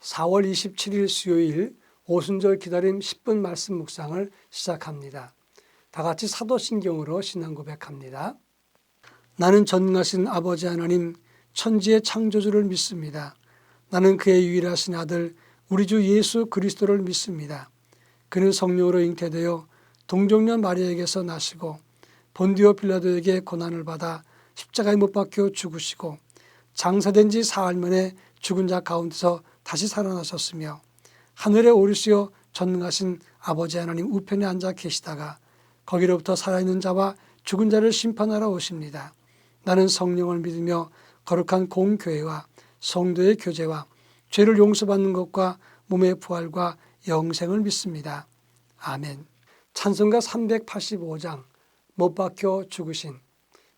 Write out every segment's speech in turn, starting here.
4월 27일 수요일 오순절 기다림 10분 말씀 묵상을 시작합니다. 다 같이 사도신경으로 신앙 고백합니다. 나는 전능하신 아버지 하나님 천지의 창조주를 믿습니다. 나는 그의 유일하신 아들 우리 주 예수 그리스도를 믿습니다. 그는 성령으로 잉태되어 동정녀 마리아에게서 나시고 본디오 빌라도에게 고난을 받아 십자가에 못 박혀 죽으시고 장사된 지 사흘 만에 죽은 자 가운데서 다시 살아나셨으며 하늘에 오르시어 전능하신 아버지 하나님 우편에 앉아 계시다가 거기로부터 살아있는 자와 죽은 자를 심판하러 오십니다. 나는 성령을 믿으며 거룩한 공교회와 성도의 교제와 죄를 용서받는 것과 몸의 부활과 영생을 믿습니다. 아멘. 찬송가 385장 못 박혀 죽으신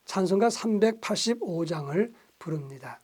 찬송가 385장을 부릅니다.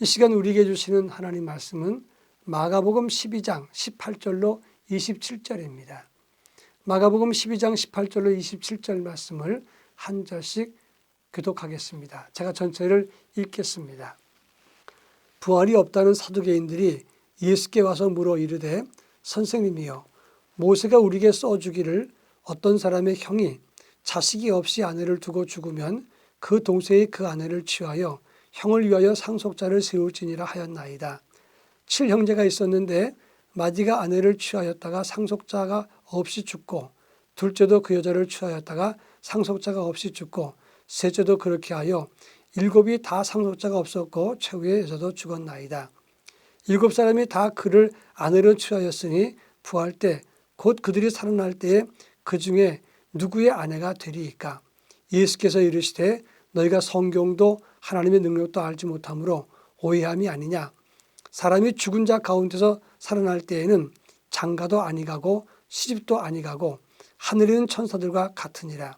이 시간 우리에게 주시는 하나님 말씀은 마가복음 12장 18절로 27절입니다. 마가복음 12장 18절로 27절 말씀을 한 절씩 교독하겠습니다. 제가 전체를 읽겠습니다. 부활이 없다는 사두개인들이 예수께 와서 물어 이르되 선생님이여 모세가 우리에게 써주기를 어떤 사람의 형이 자식이 없이 아내를 두고 죽으면 그 동생이 그 아내를 취하여 형을 위하여 상속자를 세울지니라 하였나이다. 7형제가 있었는데 마디가 아내를 취하였다가 상속자가 없이 죽고 둘째도 그 여자를 취하였다가 상속자가 없이 죽고 셋째도 그렇게 하여 7이 다 상속자가 없었고 최후의 여자도 죽었나이다. 7사람이 다 그를 아내로 취하였으니 부활 때 곧 그들이 살아날 때에 그 중에 누구의 아내가 되리이까. 예수께서 이르시되 너희가 성경도 하나님의 능력도 알지 못하므로 오해함이 아니냐. 사람이 죽은 자 가운데서 살아날 때에는 장가도 아니가고 시집도 아니가고 하늘에 있는 천사들과 같으니라.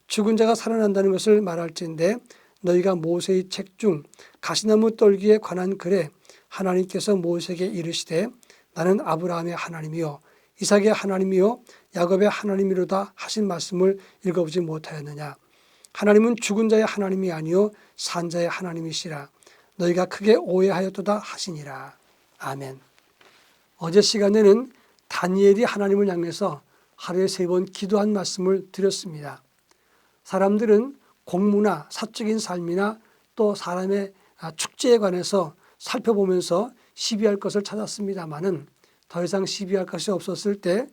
죽은 자가 살아난다는 것을 말할진대 너희가 모세의 책 중 가시나무 떨기에 관한 글에 하나님께서 모세에게 이르시되 나는 아브라함의 하나님이요 이삭의 하나님이요 야곱의 하나님이로다 하신 말씀을 읽어보지 못하였느냐. 하나님은 죽은 자의 하나님이 아니요 산 자의 하나님이시라. 너희가 크게 오해하였도다 하시니라. 아멘. 어제 시간에는 다니엘이 하나님을 향해서 하루에 3번 기도한 말씀을 드렸습니다. 사람들은 공무나 사적인 삶이나 또 사람의 축제에 관해서 살펴보면서 시비할 것을 찾았습니다마는 더 이상 시비할 것이 없었을 때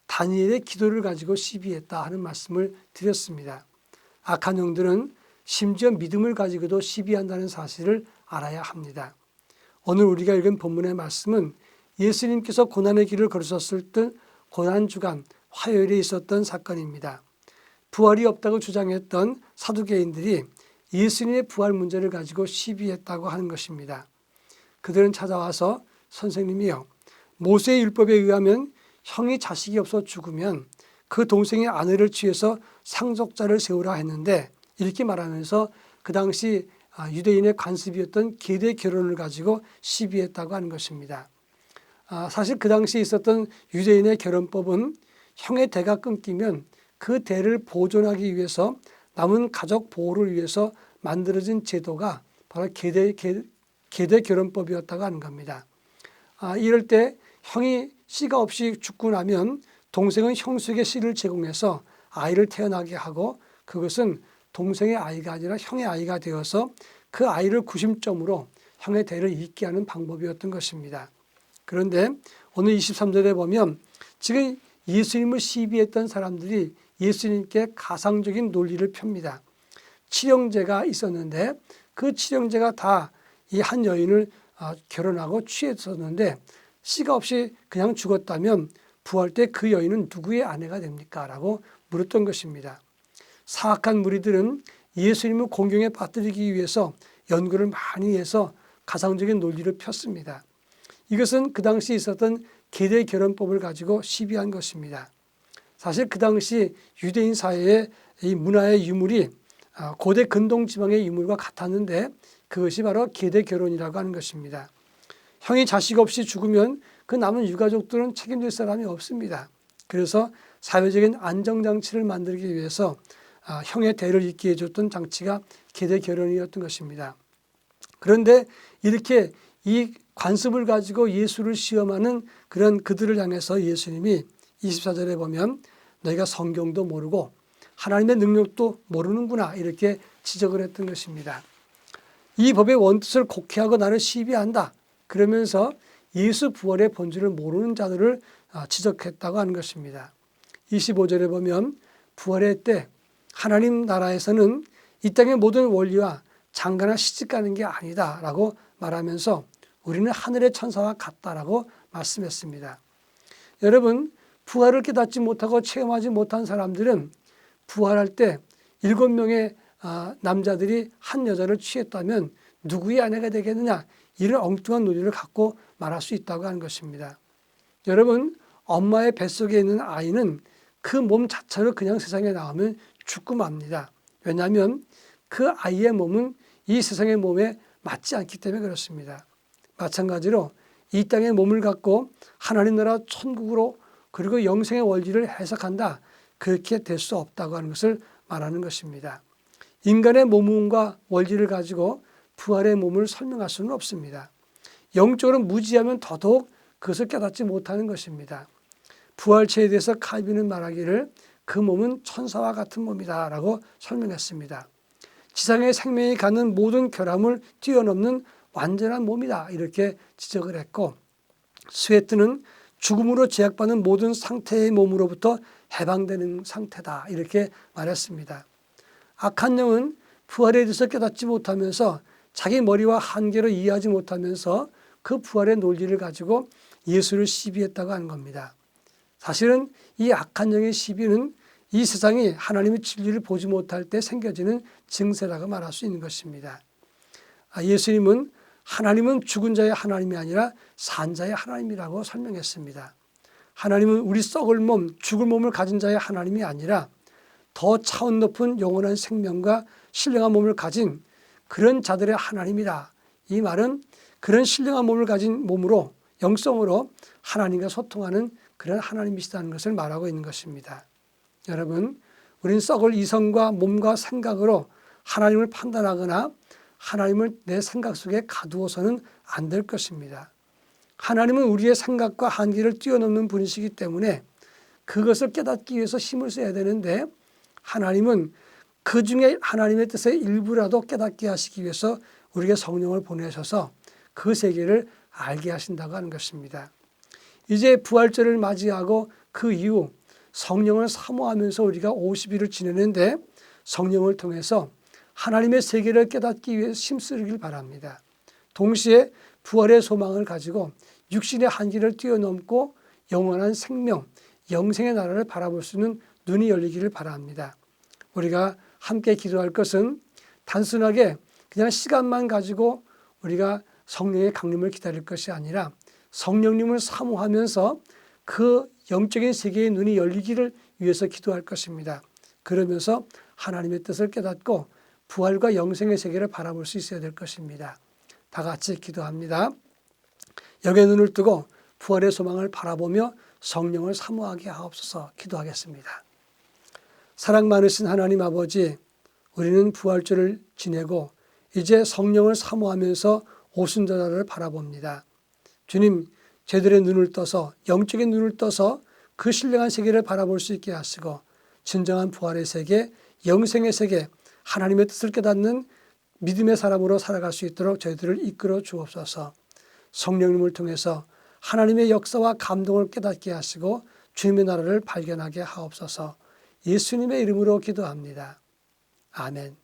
다니엘의 기도를 가지고 시비했다 하는 말씀을 드렸습니다. 악한 영들은 심지어 믿음을 가지고도 시비한다는 사실을 알아야 합니다. 오늘 우리가 읽은 본문의 말씀은 예수님께서 고난의 길을 걸으셨을 때 고난주간 화요일에 있었던 사건입니다. 부활이 없다고 주장했던 사두개인들이 예수님의 부활 문제를 가지고 시비했다고 하는 것입니다. 그들은 찾아와서 선생님이요, 모세의 율법에 의하면 형이 자식이 없어 죽으면 그 동생의 아내를 취해서 상속자를 세우라 했는데 이렇게 말하면서 그 당시 유대인의 관습이었던 계대 결혼을 가지고 시비했다고 하는 것입니다. 사실 그 당시 있었던 유대인의 결혼법은 형의 대가 끊기면 그 대를 보존하기 위해서 남은 가족 보호를 위해서 만들어진 제도가 바로 계대 결혼법이었다고 하는 겁니다. 이럴 때 형이 씨가 없이 죽고 나면 동생은 형수에게 씨를 제공해서 아이를 태어나게 하고 그것은 동생의 아이가 아니라 형의 아이가 되어서 그 아이를 구심점으로 형의 대를 잇게 하는 방법이었던 것입니다. 그런데 오늘 23절에 보면 지금 예수님을 시비했던 사람들이 예수님께 가상적인 논리를 펴니다. 7형제가 있었는데 그 7형제가 다 이 한 여인을 결혼하고 취했었는데 씨가 없이 그냥 죽었다면 부활 때 그 여인은 누구의 아내가 됩니까? 라고 물었던 것입니다. 사악한 무리들은 예수님을 공경에 빠뜨리기 위해서 연구를 많이 해서 가상적인 논리를 폈습니다. 이것은 그 당시 있었던 계대 결혼법을 가지고 시비한 것입니다. 사실 그 당시 유대인 사회의 이 문화의 유물이 고대 근동 지방의 유물과 같았는데 그것이 바로 계대 결혼이라고 하는 것입니다. 형이 자식 없이 죽으면 그 남은 유가족들은 책임질 사람이 없습니다. 그래서 사회적인 안정장치를 만들기 위해서 형의 대를 잇게 해줬던 장치가 계대 결혼이었던 것입니다. 그런데 이렇게 이 관습을 가지고 예수를 시험하는 그런 그들을 향해서 예수님이 24절에 보면 너희가 성경도 모르고 하나님의 능력도 모르는구나 이렇게 지적을 했던 것입니다. 이 법의 원뜻을 곡해하고 나를 시비한다. 그러면서 예수 부활의 본질을 모르는 자들을 지적했다고 하는 것입니다. 25절에 보면 부활의 때 하나님 나라에서는 이 땅의 모든 원리와 장가나 시집가는 게 아니다라고 말하면서 우리는 하늘의 천사와 같다라고 말씀했습니다. 여러분, 부활을 깨닫지 못하고 체험하지 못한 사람들은 부활할 때 7명의 남자들이 한 여자를 취했다면 누구의 아내가 되겠느냐 이런 엉뚱한 논리를 갖고 말할 수 있다고 하는 것입니다. 여러분, 엄마의 뱃속에 있는 아이는 그 몸 자체로 그냥 세상에 나오면 죽고 맙니다. 왜냐하면 그 아이의 몸은 이 세상의 몸에 맞지 않기 때문에 그렇습니다. 마찬가지로 이 땅의 몸을 갖고 하나님 나라 천국으로 그리고 영생의 원리를 해석한다. 그렇게 될 수 없다고 하는 것을 말하는 것입니다. 인간의 몸과 원리를 가지고 부활의 몸을 설명할 수는 없습니다. 영적으로 무지하면 더더욱 그것을 깨닫지 못하는 것입니다. 부활체에 대해서 칼빈은 말하기를 그 몸은 천사와 같은 몸이다 라고 설명했습니다. 지상의 생명이 갖는 모든 결함을 뛰어넘는 완전한 몸이다. 이렇게 지적을 했고, 스웨트는 죽음으로 제약받는 모든 상태의 몸으로부터 해방되는 상태다. 이렇게 말했습니다. 악한 영은 부활에 대해서 깨닫지 못하면서 자기 머리와 한계로 이해하지 못하면서 그 부활의 논리를 가지고 예수를 시비했다고 하는 겁니다. 사실은 이 악한 영의 시비는 이 세상이 하나님의 진리를 보지 못할 때 생겨지는 증세라고 말할 수 있는 것입니다. 예수님은 하나님은 죽은 자의 하나님이 아니라 산 자의 하나님이라고 설명했습니다. 하나님은 우리 썩을 몸, 죽을 몸을 가진 자의 하나님이 아니라 더 차원 높은 영원한 생명과 신령한 몸을 가진 그런 자들의 하나님이다. 이 말은 그런 신령한 몸을 가진 몸으로, 영성으로 하나님과 소통하는 그런 하나님이시다는 것을 말하고 있는 것입니다. 여러분, 우리는 썩을 이성과 몸과 생각으로 하나님을 판단하거나 하나님을 내 생각 속에 가두어서는 안 될 것입니다. 하나님은 우리의 생각과 한계를 뛰어넘는 분이시기 때문에 그것을 깨닫기 위해서 힘을 써야 되는데, 하나님은 그 중에 하나님의 뜻의 일부라도 깨닫게 하시기 위해서 우리에게 성령을 보내셔서 그 세계를 알게 하신다고 하는 것입니다. 이제 부활절을 맞이하고 그 이후 성령을 사모하면서 우리가 50일을 지내는데, 성령을 통해서 하나님의 세계를 깨닫기 위해 힘쓰기를 바랍니다. 동시에 부활의 소망을 가지고 육신의 한계를 뛰어넘고 영원한 생명, 영생의 나라를 바라볼 수 있는 눈이 열리기를 바랍니다. 우리가 함께 기도할 것은 단순하게 그냥 시간만 가지고 우리가 성령의 강림을 기다릴 것이 아니라 성령님을 사모하면서 그 영적인 세계의 눈이 열리기를 위해서 기도할 것입니다. 그러면서 하나님의 뜻을 깨닫고 부활과 영생의 세계를 바라볼 수 있어야 될 것입니다. 다 같이 기도합니다. 영의 눈을 뜨고 부활의 소망을 바라보며 성령을 사모하게 하옵소서. 기도하겠습니다. 사랑 많으신 하나님 아버지, 우리는 부활절을 지내고 이제 성령을 사모하면서 오순절을 바라봅니다. 주님, 저희들의 눈을 떠서, 영적인 눈을 떠서 그 신령한 세계를 바라볼 수 있게 하시고 진정한 부활의 세계, 영생의 세계, 하나님의 뜻을 깨닫는 믿음의 사람으로 살아갈 수 있도록 저희들을 이끌어 주옵소서. 성령님을 통해서 하나님의 역사와 감동을 깨닫게 하시고 주님의 나라를 발견하게 하옵소서. 예수님의 이름으로 기도합니다. 아멘.